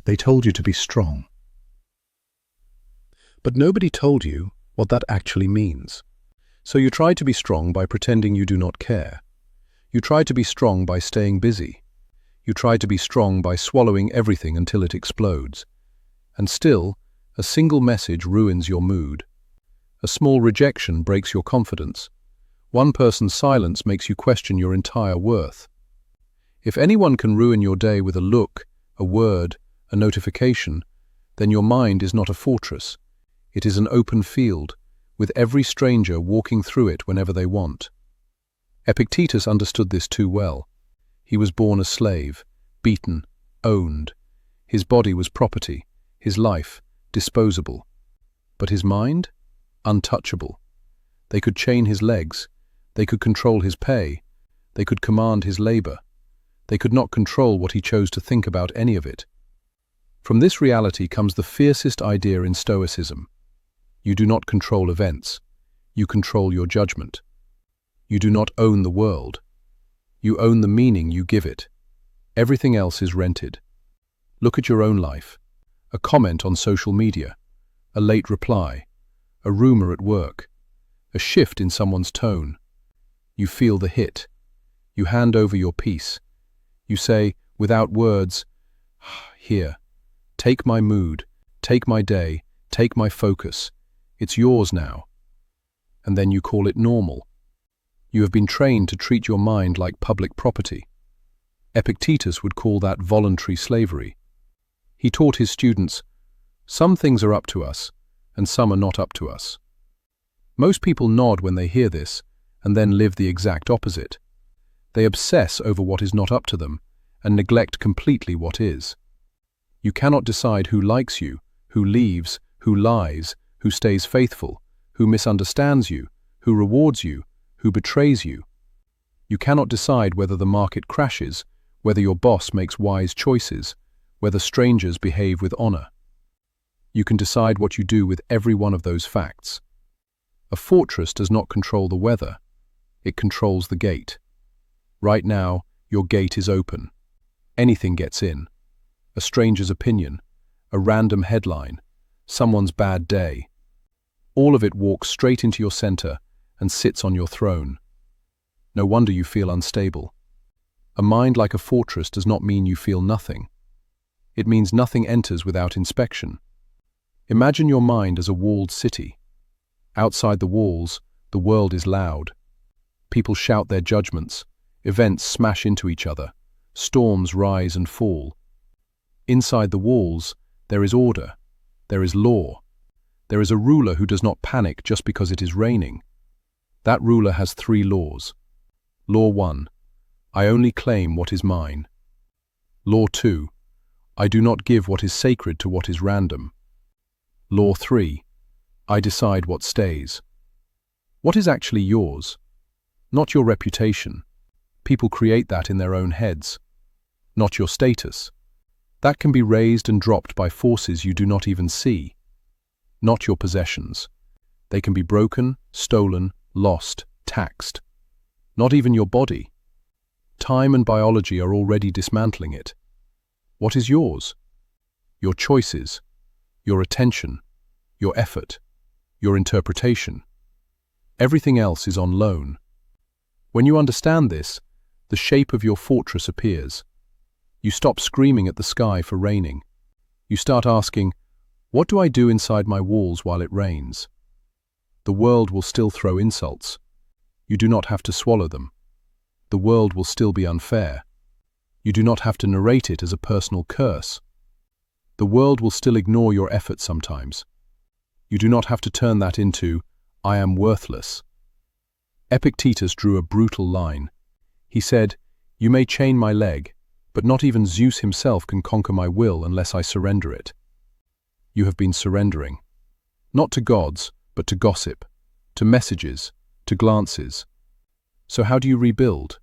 They told you to be strong. But nobody told you what that actually means. So you try to be strong by pretending you do not care. You try to be strong by staying busy. You try to be strong by swallowing everything until it explodes. And still, a single message ruins your mood. A small rejection breaks your confidence. One person's silence makes you question your entire worth. If anyone can ruin your day with a look, a word, a notification, then your mind is not a fortress. It is an open field, with every stranger walking through it whenever they want. Epictetus understood this too well. He was born a slave, beaten, owned. His body was property, his life disposable. But his mind? Untouchable. They could chain his legs, they could control his pay, they could command his labor. They could not control what he chose to think about any of it. From this reality comes the fiercest idea in Stoicism. You do not control events. You control your judgment. You do not own the world. You own the meaning you give it. Everything else is rented. Look at your own life. A comment on social media, a late reply, a rumor at work, a shift in someone's tone. You feel the hit. You hand over your peace. You say, without words, "Here, take my mood, take my day, take my focus. It's yours now." And then you call it normal. You have been trained to treat your mind like public property. Epictetus would call that voluntary slavery. He taught his students, some things are up to us, and some are not up to us. Most people nod when they hear this, and then live the exact opposite. They obsess over what is not up to them, and neglect completely what is. You cannot decide who likes you, who leaves, who lies, who stays faithful, who misunderstands you, who rewards you, who betrays you. You cannot decide whether the market crashes, whether your boss makes wise choices, whether strangers behave with honor. You can decide what you do with every one of those facts. A fortress does not control the weather. It controls the gate. Right now, your gate is open. Anything gets in. A stranger's opinion, a random headline, someone's bad day. All of it walks straight into your center and sits on your throne. No wonder you feel unstable. A mind like a fortress does not mean you feel nothing. It means nothing enters without inspection. Imagine your mind as a walled city. Outside the walls, the world is loud. People shout their judgments. Events smash into each other. Storms rise and fall. Inside the walls, there is order. There is law. There is a ruler who does not panic just because it is raining. That ruler has 3 laws. Law 1. I only claim what is mine. Law 2. I do not give what is sacred to what is random. Law 3. I decide what stays. What is actually yours? Not your reputation. People create that in their own heads. Not your status. That can be raised and dropped by forces you do not even see. Not your possessions. They can be broken, stolen, lost, taxed. Not even your body. Time and biology are already dismantling it. What is yours? Your choices, your attention, your effort, your interpretation. Everything else is on loan. When you understand this, the shape of your fortress appears. You stop screaming at the sky for raining. You start asking, what do I do inside my walls while it rains? The world will still throw insults. You do not have to swallow them. The world will still be unfair. You do not have to narrate it as a personal curse. The world will still ignore your effort sometimes. You do not have to turn that into, I am worthless. Epictetus drew a brutal line. He said, you may chain my leg, but not even Zeus himself can conquer my will unless I surrender it. You have been surrendering. Not to gods, but to gossip, to messages, to glances. So how do you rebuild?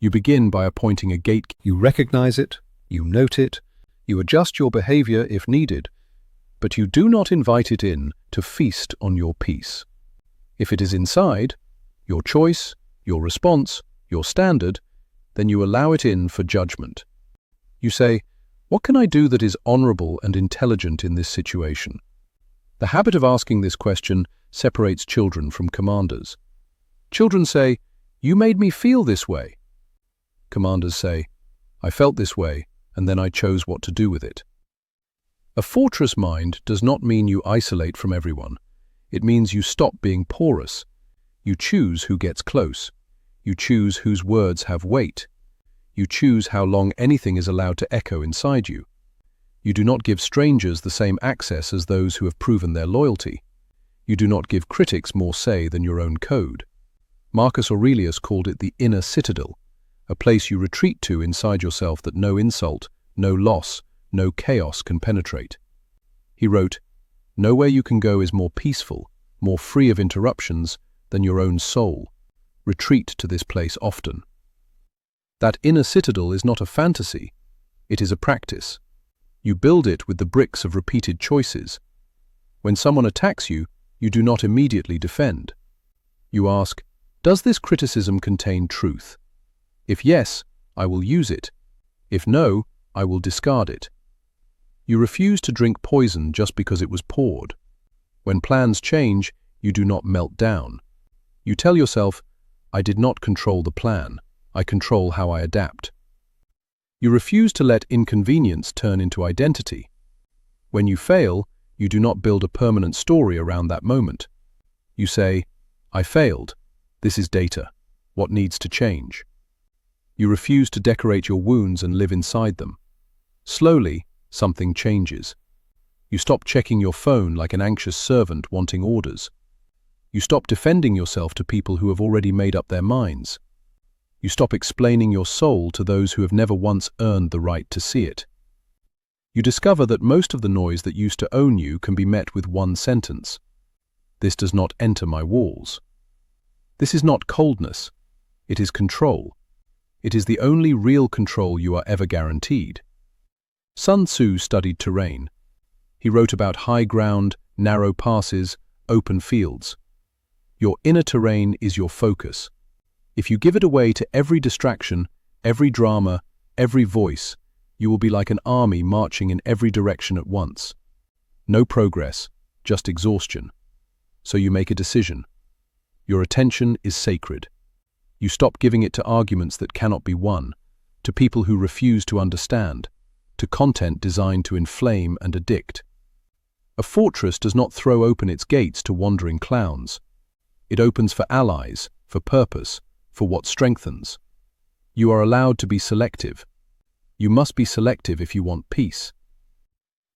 You begin by appointing a gatekeeper. You recognize it, you note it, you adjust your behavior if needed, but you do not invite it in to feast on your peace. If it is inside, your choice, your response, your standard, then you allow it in for judgment. You say, What can I do that is honorable and intelligent in this situation? The habit of asking this question separates children from commanders. Children say, "You made me feel this way." Commanders say, "I felt this way, and then I chose what to do with it." A fortress mind does not mean you isolate from everyone. It means you stop being porous. You choose who gets close. You choose whose words have weight. You choose how long anything is allowed to echo inside you. You do not give strangers the same access as those who have proven their loyalty. You do not give critics more say than your own code. Marcus Aurelius called it the inner citadel, a place you retreat to inside yourself that no insult, no loss, no chaos can penetrate. He wrote, "Nowhere you can go is more peaceful, more free of interruptions than your own soul. Retreat to this place often." That inner citadel is not a fantasy, it is a practice. You build it with the bricks of repeated choices. When someone attacks you, you do not immediately defend. You ask, does this criticism contain truth? If yes, I will use it. If no, I will discard it. You refuse to drink poison just because it was poured. When plans change, you do not melt down. You tell yourself, I did not control the plan. I control how I adapt. You refuse to let inconvenience turn into identity. When you fail, you do not build a permanent story around that moment. You say, I failed. This is data. What needs to change? You refuse to decorate your wounds and live inside them. Slowly, something changes. You stop checking your phone like an anxious servant wanting orders. You stop defending yourself to people who have already made up their minds. You stop explaining your soul to those who have never once earned the right to see it. You discover that most of the noise that used to own you can be met with one sentence. This does not enter my walls. This is not coldness. It is control. It is the only real control you are ever guaranteed. Sun Tzu studied terrain. He wrote about high ground, narrow passes, open fields. Your inner terrain is your focus. If you give it away to every distraction, every drama, every voice, you will be like an army marching in every direction at once. No progress, just exhaustion. So you make a decision. Your attention is sacred. You stop giving it to arguments that cannot be won, to people who refuse to understand, to content designed to inflame and addict. A fortress does not throw open its gates to wandering clowns. It opens for allies, for purpose, for what strengthens. You are allowed to be selective. You must be selective if you want peace.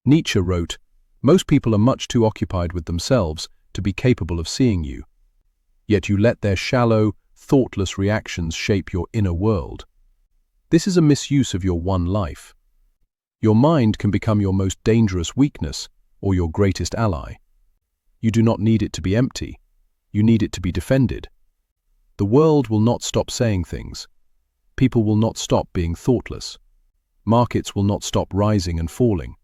Nietzsche wrote, "Most people are much too occupied with themselves to be capable of seeing you. Yet you let their shallow, thoughtless reactions shape your inner world. This is a misuse of your one life. Your mind can become your most dangerous weakness or your greatest ally. You do not need it to be empty. You need it to be defended. The world will not stop saying things. People will not stop being thoughtless. Markets will not stop rising and falling.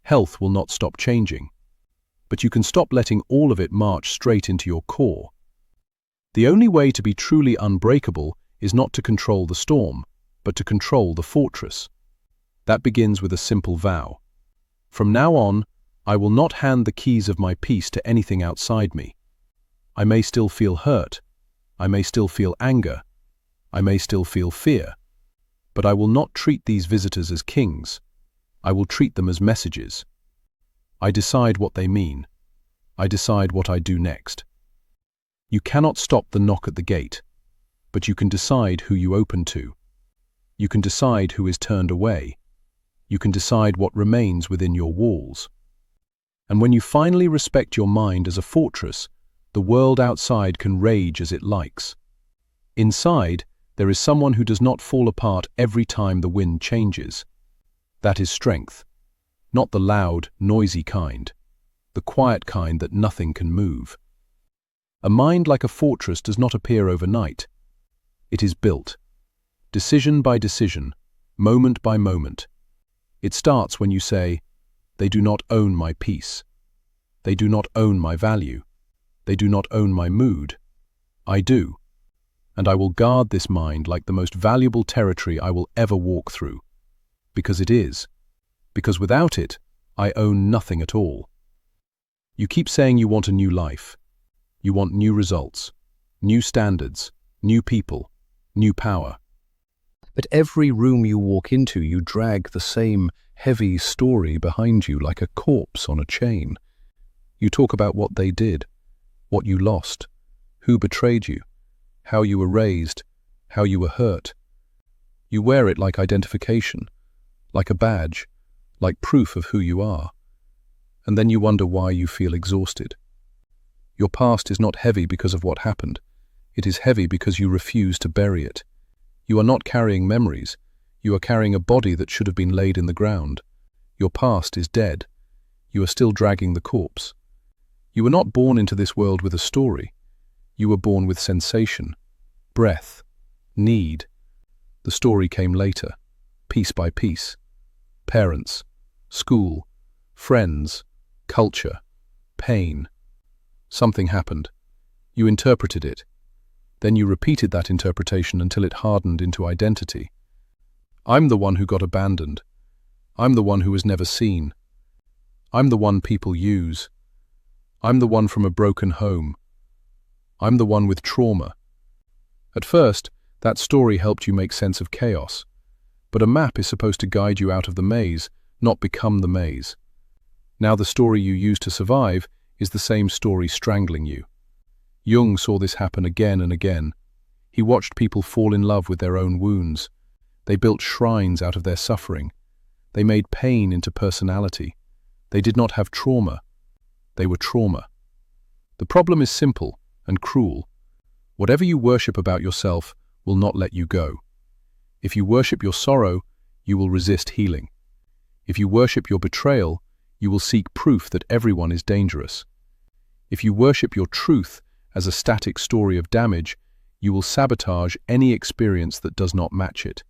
Health will not stop changing. But you can stop letting all of it march straight into your core. The only way to be truly unbreakable is not to control the storm, but to control the fortress. That begins with a simple vow. From now on, I will not hand the keys of my peace to anything outside me. I may still feel hurt. I may still feel anger. I may still feel fear. But I will not treat these visitors as kings. I will treat them as messages. I decide what they mean. I decide what I do next. You cannot stop the knock at the gate, but you can decide who you open to. You can decide who is turned away. You can decide what remains within your walls. And when you finally respect your mind as a fortress, the world outside can rage as it likes. Inside, there is someone who does not fall apart every time the wind changes. That is strength. Not the loud, noisy kind. The quiet kind that nothing can move. A mind like a fortress does not appear overnight. It is built. Decision by decision, moment by moment. It starts when you say, they do not own my peace. They do not own my value. They do not own my mood. I do. And I will guard this mind like the most valuable territory I will ever walk through. Because it is. because without it, I own nothing at all. You keep saying you want a new life. You want new results, new standards, new people, new power. But every room you walk into, you drag the same heavy story behind you like a corpse on a chain. You talk about what they did, what you lost, who betrayed you, how you were raised, how you were hurt. You wear it like identification, like a badge, like proof of who you are. And then you wonder why you feel exhausted. Your past is not heavy because of what happened. It is heavy because you refuse to bury it. You are not carrying memories. You are carrying a body that should have been laid in the ground. Your past is dead. You are still dragging the corpse. You were not born into this world with a story. You were born with sensation, breath, need. The story came later, piece by piece. Parents, school, friends, culture, pain. Something happened. You interpreted it. Then you repeated that interpretation until it hardened into identity. I'm the one who got abandoned. I'm the one who was never seen. I'm the one people use. I'm the one from a broken home. I'm the one with trauma. At first, that story helped you make sense of chaos. But a map is supposed to guide you out of the maze, not become the maze. Now the story you use to survive is the same story strangling you. Jung saw this happen again and again. He watched people fall in love with their own wounds. They built shrines out of their suffering. They made pain into personality. They did not have trauma. They were trauma. The problem is simple and cruel. Whatever you worship about yourself will not let you go. If you worship your sorrow, you will resist healing. If you worship your betrayal, you will seek proof that everyone is dangerous. If you worship your truth as a static story of damage, you will sabotage any experience that does not match it.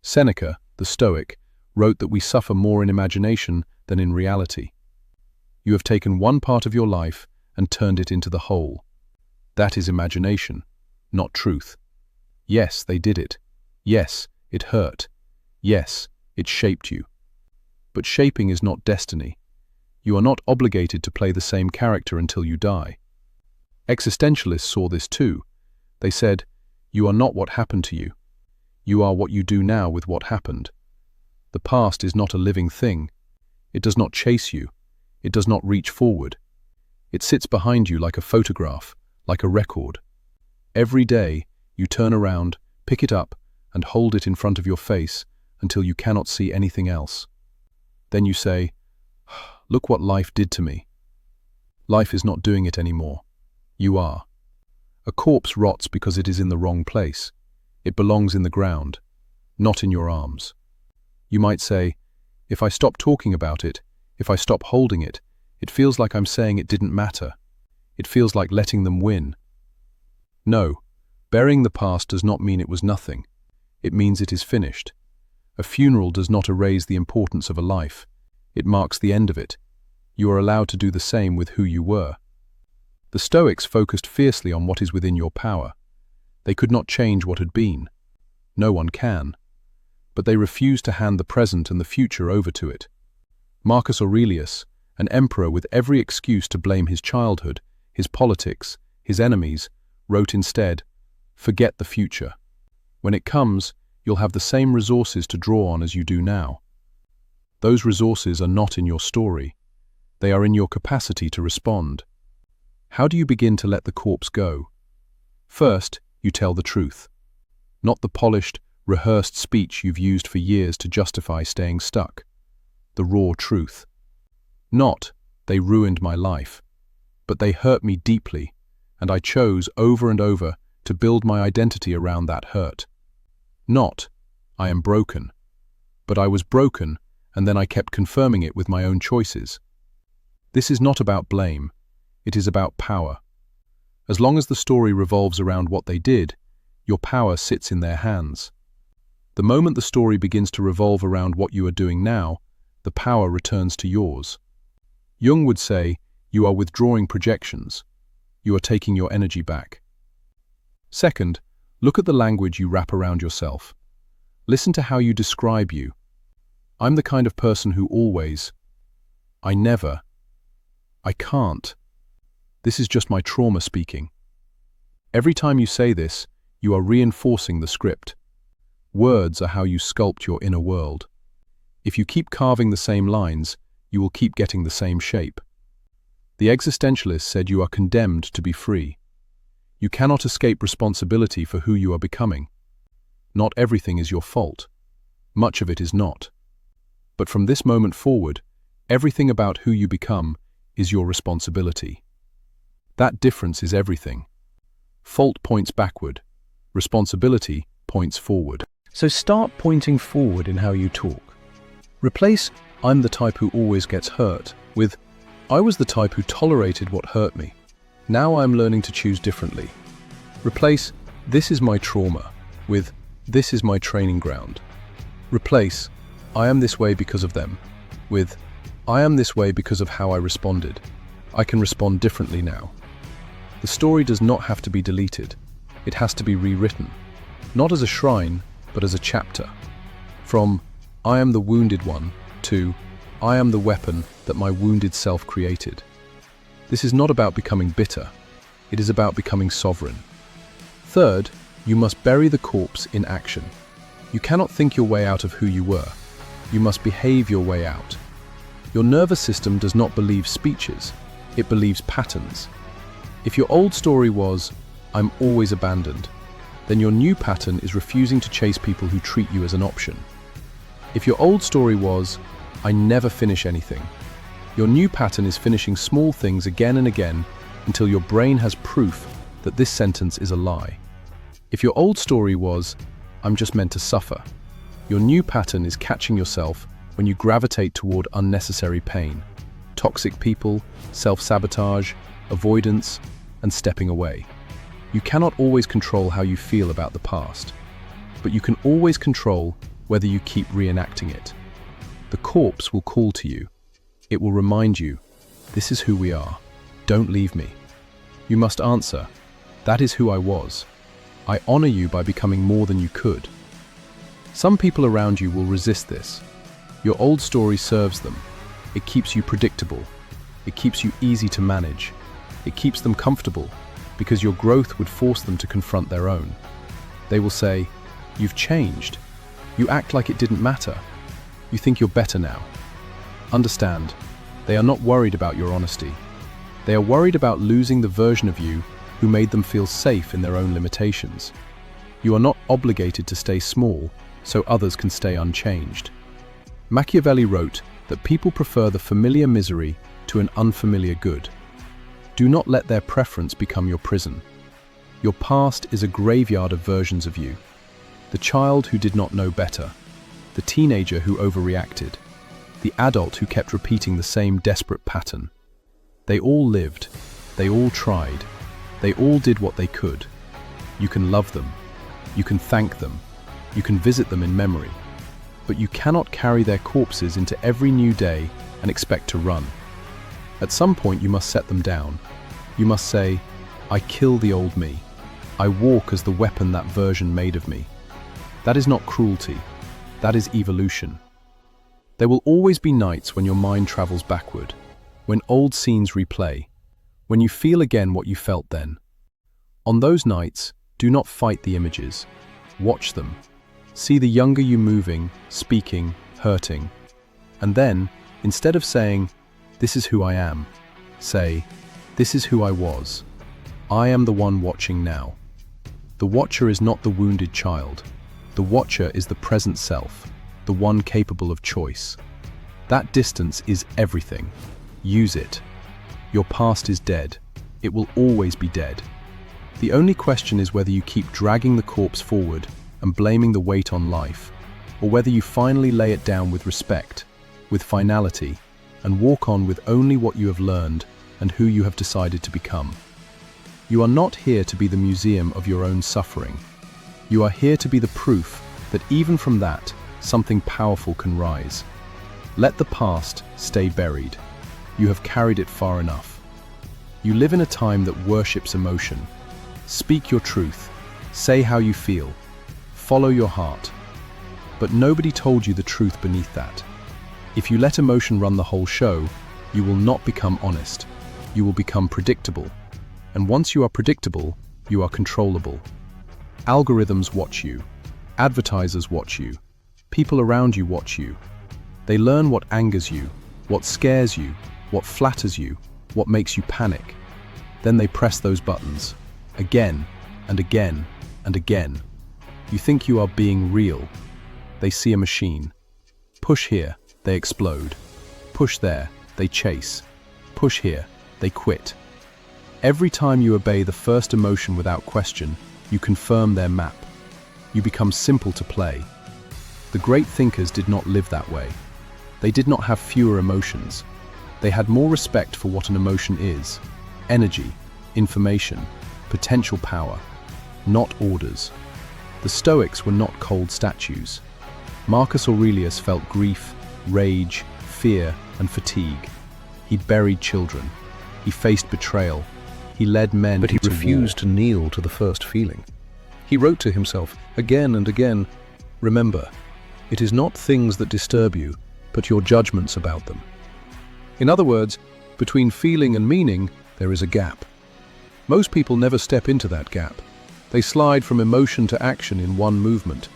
Seneca, the Stoic, wrote that we suffer more in imagination than in reality. You have taken one part of your life and turned it into the whole. That is imagination, not truth. Yes, they did it. Yes, it hurt. Yes, it shaped you. But shaping is not destiny. You are not obligated to play the same character until you die. Existentialists saw this too. They said, you are not what happened to you. You are what you do now with what happened. The past is not a living thing. It does not chase you. It does not reach forward. It sits behind you like a photograph, like a record. Every day, you turn around, pick it up, and hold it in front of your face until you cannot see anything else. Then you say, look what life did to me. Life is not doing it anymore. You are. A corpse rots because it is in the wrong place. It belongs in the ground, not in your arms. You might say, if I stop talking about it, if I stop holding it, it feels like I'm saying it didn't matter. It feels like letting them win. No, burying the past does not mean it was nothing. It means it is finished. A funeral does not erase the importance of a life. It marks the end of it. You are allowed to do the same with who you were. The Stoics focused fiercely on what is within your power. They could not change what had been. No one can. But they refused to hand the present and the future over to it. Marcus Aurelius, an emperor with every excuse to blame his childhood, his politics, his enemies, wrote instead, forget the future. When it comes, you'll have the same resources to draw on as you do now. Those resources are not in your story. They are in your capacity to respond. How do you begin to let the corpse go? First, you tell the truth. Not the polished, rehearsed speech you've used for years to justify staying stuck. The raw truth. Not, they ruined my life, but they hurt me deeply, and I chose over and over to build my identity around that hurt. Not, I am broken, but I was broken, and then I kept confirming it with my own choices. This is not about blame. It is about power. As long as the story revolves around what they did, your power sits in their hands. The moment the story begins to revolve around what you are doing now, the power returns to yours. Jung would say, you are withdrawing projections. You are taking your energy back. Second, look at the language you wrap around yourself. Listen to how you describe you. I'm the kind of person who always, I never, I can't. This is just my trauma speaking. Every time you say this, you are reinforcing the script. Words are how you sculpt your inner world. If you keep carving the same lines, you will keep getting the same shape. The existentialist said you are condemned to be free. You cannot escape responsibility for who you are becoming. Not everything is your fault. Much of it is not. But from this moment forward, everything about who you become is your responsibility. That difference is everything. Fault points backward. Responsibility points forward. So start pointing forward in how you talk. Replace "I'm the type who always gets hurt" with "I was the type who tolerated what hurt me. Now I'm learning to choose differently." Replace "This is my trauma" with "This is my training ground." Replace "I am this way because of them" with "I am this way because of how I responded. I can respond differently now." The story does not have to be deleted. It has to be rewritten, not as a shrine, but as a chapter. From "I am the wounded one" to "I am the weapon that my wounded self created." This is not about becoming bitter. It is about becoming sovereign. Third, you must bury the corpse in action. You cannot think your way out of who you were. You must behave your way out. Your nervous system does not believe speeches. It believes patterns. If your old story was, "I'm always abandoned," then your new pattern is refusing to chase people who treat you as an option. If your old story was, "I never finish anything," your new pattern is finishing small things again and again until your brain has proof that this sentence is a lie. If your old story was, "I'm just meant to suffer," your new pattern is catching yourself when you gravitate toward unnecessary pain, toxic people, self-sabotage, avoidance, and stepping away. You cannot always control how you feel about the past, but you can always control whether you keep reenacting it. The corpse will call to you. It will remind you, "This is who we are. Don't leave me." You must answer, "That is who I was. I honor you by becoming more than you could." Some people around you will resist this. Your old story serves them. It keeps you predictable. It keeps you easy to manage. It keeps them comfortable because your growth would force them to confront their own. They will say, "You've changed. You act like it didn't matter. You think you're better now." Understand, they are not worried about your honesty. They are worried about losing the version of you who made them feel safe in their own limitations. You are not obligated to stay small so others can stay unchanged. Machiavelli wrote that people prefer the familiar misery to an unfamiliar good. Do not let their preference become your prison. Your past is a graveyard of versions of you. The child who did not know better, the teenager who overreacted, the adult who kept repeating the same desperate pattern. They all lived, they all tried, they all did what they could. You can love them, you can thank them, you can visit them in memory, but you cannot carry their corpses into every new day and expect to run. At some point you must set them down. You must say, "I kill the old me. I walk as the weapon that version made of me." That is not cruelty. That is evolution. There will always be nights when your mind travels backward, when old scenes replay, when you feel again what you felt then. On those nights, do not fight the images. Watch them. See the younger you moving, speaking, hurting. And then, instead of saying, "This is who I am," say, "This is who I was. I am the one watching now." The watcher is not the wounded child. The watcher is the present self, the one capable of choice. That distance is everything. Use it. Your past is dead. It will always be dead. The only question is whether you keep dragging the corpse forward and blaming the weight on life, or whether you finally lay it down with respect, with finality, and walk on with only what you have learned and who you have decided to become. You are not here to be the museum of your own suffering. You are here to be the proof that even from that, something powerful can rise. Let the past stay buried. You have carried it far enough. You live in a time that worships emotion. Speak your truth. Say how you feel. Follow your heart. But nobody told you the truth beneath that. If you let emotion run the whole show, you will not become honest. You will become predictable. And once you are predictable, you are controllable. Algorithms watch you. Advertisers watch you. People around you watch you. They learn what angers you, what scares you, what flatters you, what makes you panic. Then they press those buttons, again and again and again. You think you are being real. They see a machine. Push here, they explode. Push there, they chase. Push here, they quit. Every time you obey the first emotion without question, you confirm their map. You become simple to play. The great thinkers did not live that way. They did not have fewer emotions. They had more respect for what an emotion is: energy, information, potential power, not orders. The Stoics were not cold statues. Marcus Aurelius felt grief, rage, fear, and fatigue. He buried children. He faced betrayal. He led men But he into refused war. to kneel to the first feeling. He wrote to himself again and again, "Remember, it is not things that disturb you, but your judgments about them." In other words, between feeling and meaning, there is a gap. Most people never step into that gap. They slide from emotion to action in one movement.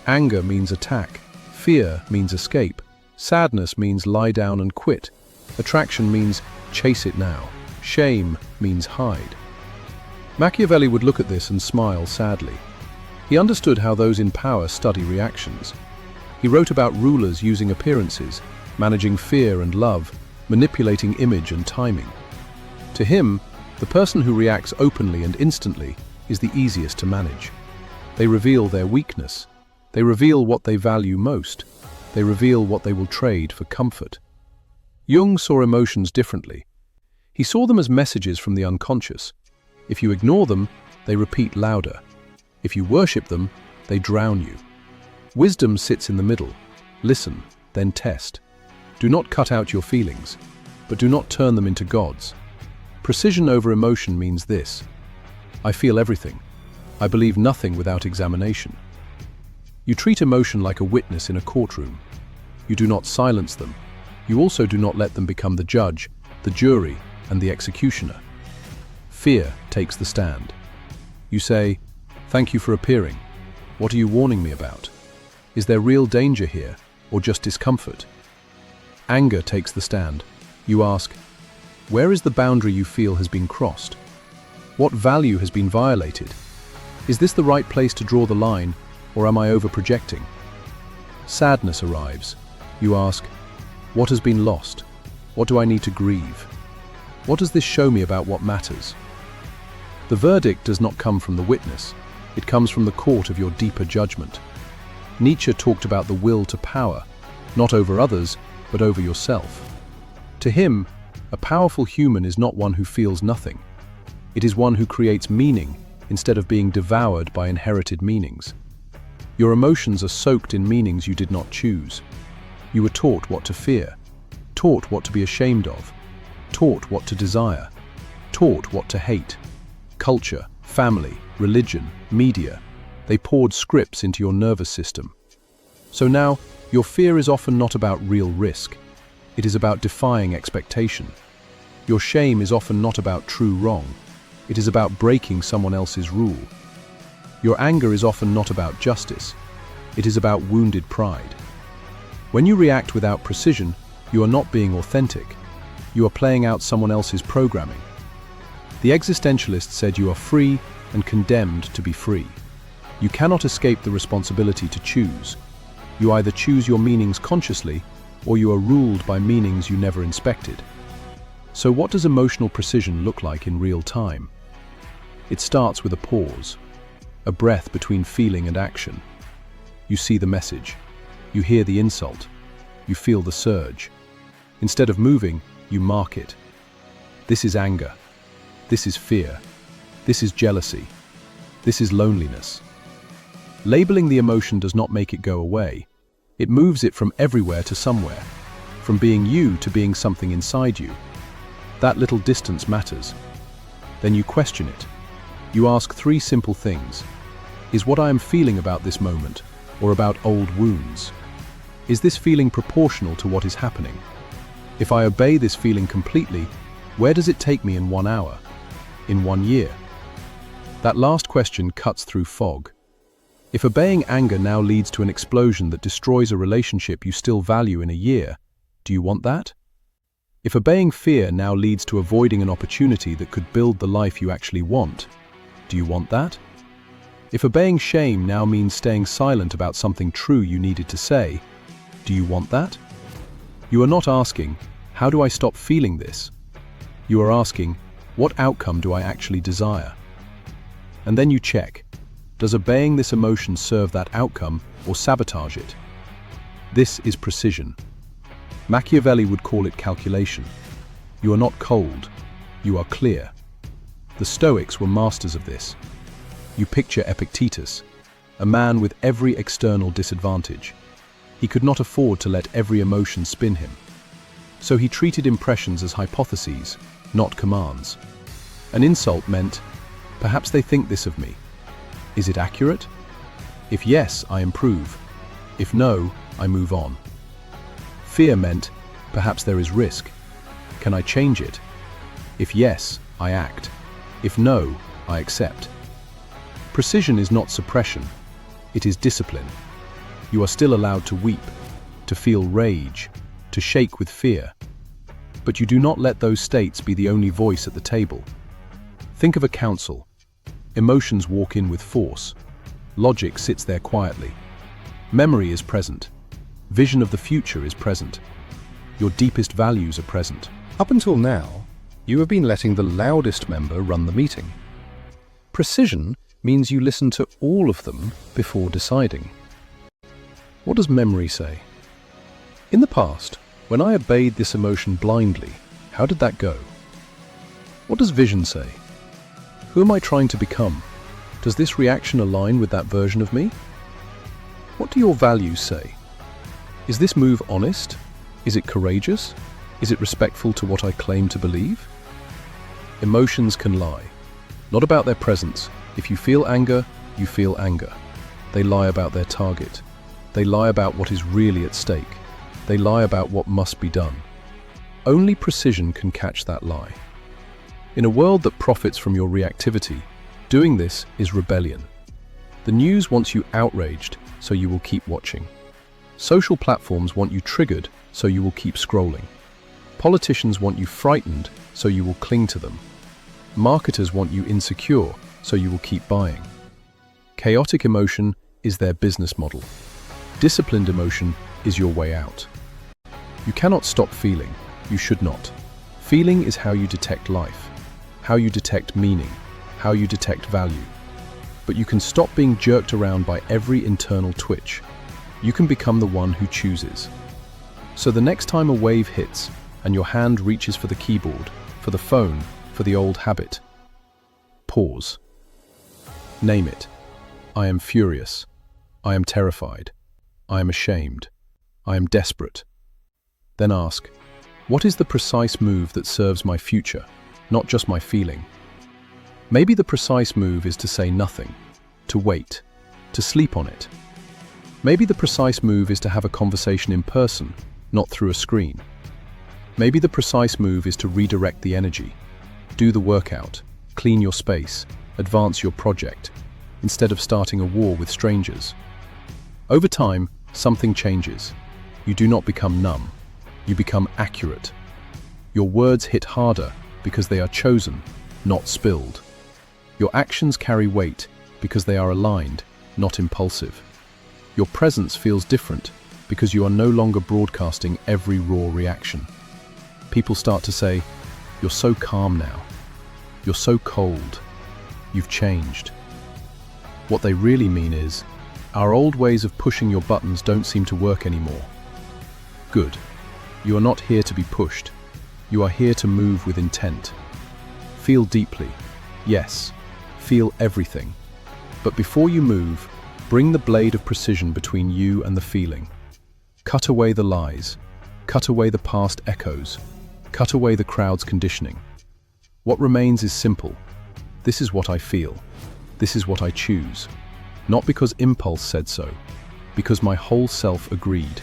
Anger means attack. Fear means escape. Sadness means lie down and quit. Attraction means chase it now. Shame means hide. Machiavelli would look at this and smile sadly. He understood how those in power study reactions. He wrote about rulers using appearances, managing fear and love, manipulating image and timing. To him, the person who reacts openly and instantly is the easiest to manage. They reveal their weakness. They reveal what they value most. They reveal what they will trade for comfort. Jung saw emotions differently. He saw them as messages from the unconscious. If you ignore them, they repeat louder. If you worship them, they drown you. Wisdom sits in the middle. Listen, then test. Do not cut out your feelings, but do not turn them into gods. Precision over emotion means this: I feel everything. I believe nothing without examination. You treat emotion like a witness in a courtroom. You do not silence them. You also do not let them become the judge, the jury, and the executioner. Fear takes the stand. You say, "Thank you for appearing. What are you warning me about? Is there real danger here, or just discomfort?" Anger takes the stand. You ask, "Where is the boundary you feel has been crossed? What value has been violated? Is this the right place to draw the line, or am I over-projecting?" Sadness arrives. You ask, "What has been lost? What do I need to grieve? What does this show me about what matters?" The verdict does not come from the witness. It comes from the court of your deeper judgment. Nietzsche talked about the will to power, not over others, but over yourself. To him, a powerful human is not one who feels nothing. It is one who creates meaning instead of being devoured by inherited meanings. Your emotions are soaked in meanings you did not choose. You were taught what to fear, taught what to be ashamed of, taught what to desire, taught what to hate. Culture, family, religion, media, they poured scripts into your nervous system. So now, your fear is often not about real risk. It is about defying expectation. Your shame is often not about true wrong. It is about breaking someone else's rule. Your anger is often not about justice. It is about wounded pride. When you react without precision, you are not being authentic. You are playing out someone else's programming. The existentialist said you are free and condemned to be free. You cannot escape the responsibility to choose. You either choose your meanings consciously, or you are ruled by meanings you never inspected. So what does emotional precision look like in real time? It starts with a pause, a breath between feeling and action. You see the message. You hear the insult. You feel the surge. Instead of moving, you mark it. This is anger. This is fear. This is jealousy. This is loneliness. Labeling the emotion does not make it go away. It moves it from everywhere to somewhere, from being you to being something inside you. That little distance matters. Then you question it. You ask 3 simple things. Is what I am feeling about this moment, or about old wounds? Is this feeling proportional to what is happening? If I obey this feeling completely, where does it take me in 1 hour? In 1 year? That last question cuts through fog. If obeying anger now leads to an explosion that destroys a relationship you still value in a year, do you want that? If obeying fear now leads to avoiding an opportunity that could build the life you actually want, do you want that? If obeying shame now means staying silent about something true you needed to say, do you want that? You are not asking, how do I stop feeling this? You are asking, what outcome do I actually desire? And then you check, does obeying this emotion serve that outcome or sabotage it? This is precision. Machiavelli would call it calculation. You are not cold, you are clear. The Stoics were masters of this. You picture Epictetus, a man with every external disadvantage. He could not afford to let every emotion spin him. So he treated impressions as hypotheses, not commands. An insult meant, perhaps they think this of me. Is it accurate? If yes, I improve. If no, I move on. Fear meant, perhaps there is risk. Can I change it? If yes, I act. If no, I accept. Precision is not suppression, it is discipline. You are still allowed to weep, to feel rage, to shake with fear. But you do not let those states be the only voice at the table. Think of a council. Emotions walk in with force. Logic sits there quietly. Memory is present. Vision of the future is present. Your deepest values are present. Up until now, you have been letting the loudest member run the meeting. Precision means you listen to all of them before deciding. What does memory say? In the past, when I obeyed this emotion blindly, how did that go? What does vision say? Who am I trying to become? Does this reaction align with that version of me? What do your values say? Is this move honest? Is it courageous? Is it respectful to what I claim to believe? Emotions can lie. Not about their presence. If you feel anger, you feel anger. They lie about their target. They lie about what is really at stake. They lie about what must be done. Only precision can catch that lie. In a world that profits from your reactivity, doing this is rebellion. The news wants you outraged, so you will keep watching. Social platforms want you triggered, so you will keep scrolling. Politicians want you frightened, so you will cling to them. Marketers want you insecure, so you will keep buying. Chaotic emotion is their business model. Disciplined emotion is your way out. You cannot stop feeling. You should not. Feeling is how you detect life, how you detect meaning, how you detect value. But you can stop being jerked around by every internal twitch. You can become the one who chooses. So the next time a wave hits and your hand reaches for the keyboard, for the phone, for the old habit, pause. Name it. I am furious. I am terrified. I am ashamed. I am desperate. Then ask, what is the precise move that serves my future, not just my feeling? Maybe the precise move is to say nothing, to wait, to sleep on it. Maybe the precise move is to have a conversation in person, not through a screen. Maybe the precise move is to redirect the energy, do the workout, clean your space, advance your project, instead of starting a war with strangers. Over time, something changes. You do not become numb. You become accurate. Your words hit harder because they are chosen, not spilled. Your actions carry weight because they are aligned, not impulsive. Your presence feels different because you are no longer broadcasting every raw reaction. People start to say, "You're so calm now. You're so cold. You've changed." What they really mean is, our old ways of pushing your buttons don't seem to work anymore. Good. You are not here to be pushed. You are here to move with intent. Feel deeply. Yes, feel everything. But before you move, bring the blade of precision between you and the feeling. Cut away the lies. Cut away the past echoes. Cut away the crowd's conditioning. What remains is simple. This is what I feel. This is what I choose. Not because impulse said so, because my whole self agreed.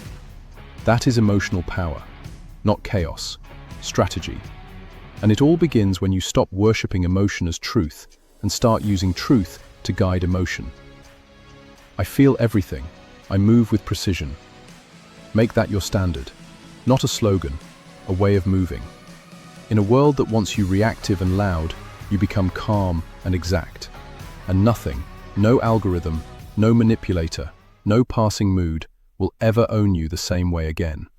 That is emotional power, not chaos, strategy. And it all begins when you stop worshipping emotion as truth and start using truth to guide emotion. I feel everything. I move with precision. Make that your standard, not a slogan, a way of moving. In a world that wants you reactive and loud, you become calm and exact. And nothing, no algorithm, no manipulator, no passing mood will ever own you the same way again.